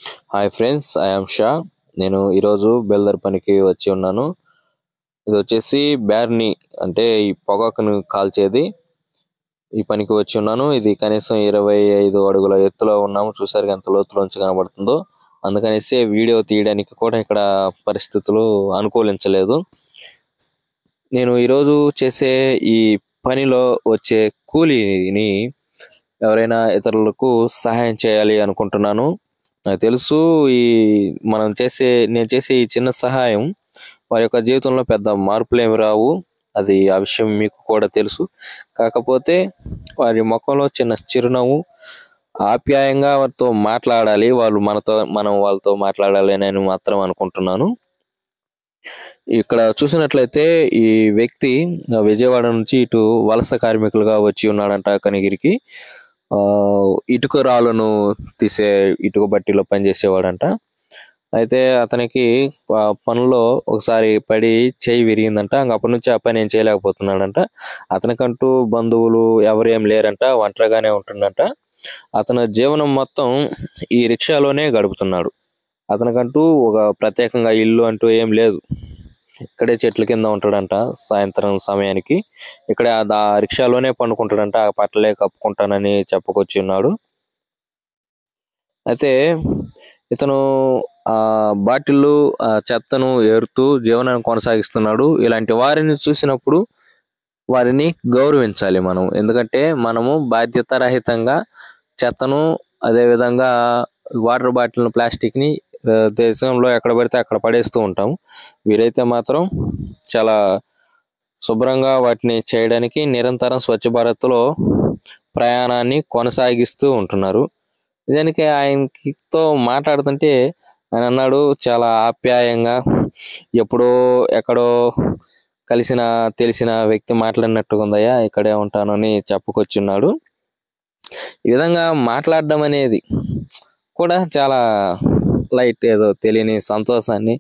Hi friends, I am Shah. నేను ఈరోజు బేల్దార్ పనికి వచ్చి ఉన్నాను. ఇది వచ్చేసి బ్యార్ని అంటే ఈ పొగాకును కాల్చేది. ఈ పనికి వచ్చి ఉన్నాను. ఇది కనీసం 25 అడుగుల ఎత్తులో ఉన్నాము. చూసారు ఎంత లోతులోంచి కనబడుతుందో. అందుకనేసి వీడియో తీయడానికి కూడా ఇక్కడ పరిస్థితులు అనుకూలించలేదు. నేను ఈరోజు చేసే ఈ పనిలో వచ్చే కూలీని ఎవరైనా ఇతరులకు సహాయం చేయాలి అనుకుంటున్నాను. నాకు తెలుసు నేను చేసే ఈ చిన్న సహాయం వారి యొక్క జీవితంలో పెద్ద మార్పులు ఏమి రావు. ఆ విషయం మీకు కూడా తెలుసు. కాకపోతే వారి ముఖంలో చిన్న చిరునవ్వు, ఆప్యాయంగా వారితో మాట్లాడాలి, మనం వాళ్ళతో మాట్లాడాలి అని మాత్రం అనుకుంటున్నాను. ఇక్కడ చూసినట్లయితే ఈ వ్యక్తి విజయవాడ నుంచి ఇటు వలస కార్మికులుగా వచ్చి ఉన్నాడంట కనిగిరికి. ఇటుక రాళ్ళను తీసే ఇటుక బట్టీలో పనిచేసేవాడంట. అయితే అతనికి పనిలో ఒకసారి పడి చేయి విరిగిందంట. అప్పటి నుంచి ఆ పని ఏం చేయలేకపోతున్నాడంట. అతనికంటూ బంధువులు ఎవరేం లేరంట, ఒంటరిగానే ఉంటుండంట. అతని జీవనం మొత్తం ఈ రిక్షాలోనే గడుపుతున్నాడు. అతనికంటూ ఒక ప్రత్యేకంగా ఇల్లు అంటూ ఏం లేదు. ఇక్కడే చెట్ల కింద ఉంటాడంట. సాయంత్రం సమయానికి ఇక్కడ రిక్షాలోనే పండుకుంటాడంట. ఆ పట్టలే కప్పుకుంటానని చెప్పుకొచ్చి ఉన్నాడు. అయితే ఇతను ఆ బాటిళ్ళు చెత్తను ఏరుతూ జీవనాన్ని కొనసాగిస్తున్నాడు. ఇలాంటి వారిని చూసినప్పుడు వారిని గౌరవించాలి మనం. ఎందుకంటే మనము బాధ్యత రహితంగా చెత్తను, అదే విధంగా వాటర్ బాటిల్, ప్లాస్టిక్ ని దేశంలో ఎక్కడ పడితే అక్కడ పడేస్తూ ఉంటాము. వీరైతే మాత్రం చాలా శుభ్రంగా వాటిని చేయడానికి నిరంతరం స్వచ్ఛ భారత్ లో ప్రయాణాన్ని కొనసాగిస్తూ ఉంటున్నారు. నిజానికి ఆయనతో మాట్లాడుతుంటే ఆయన అన్నాడు, చాలా ఆప్యాయంగా ఎప్పుడో ఎక్కడో తెలిసిన వ్యక్తి మాట్లాడినట్టుగా ఉందయ్యా, ఇక్కడే ఉంటానని చెప్పుకొచ్చున్నాడు. ఈ విధంగా మాట్లాడడం అనేది కూడా చాలా లైట్, ఏదో తెలియని సంతోషాన్ని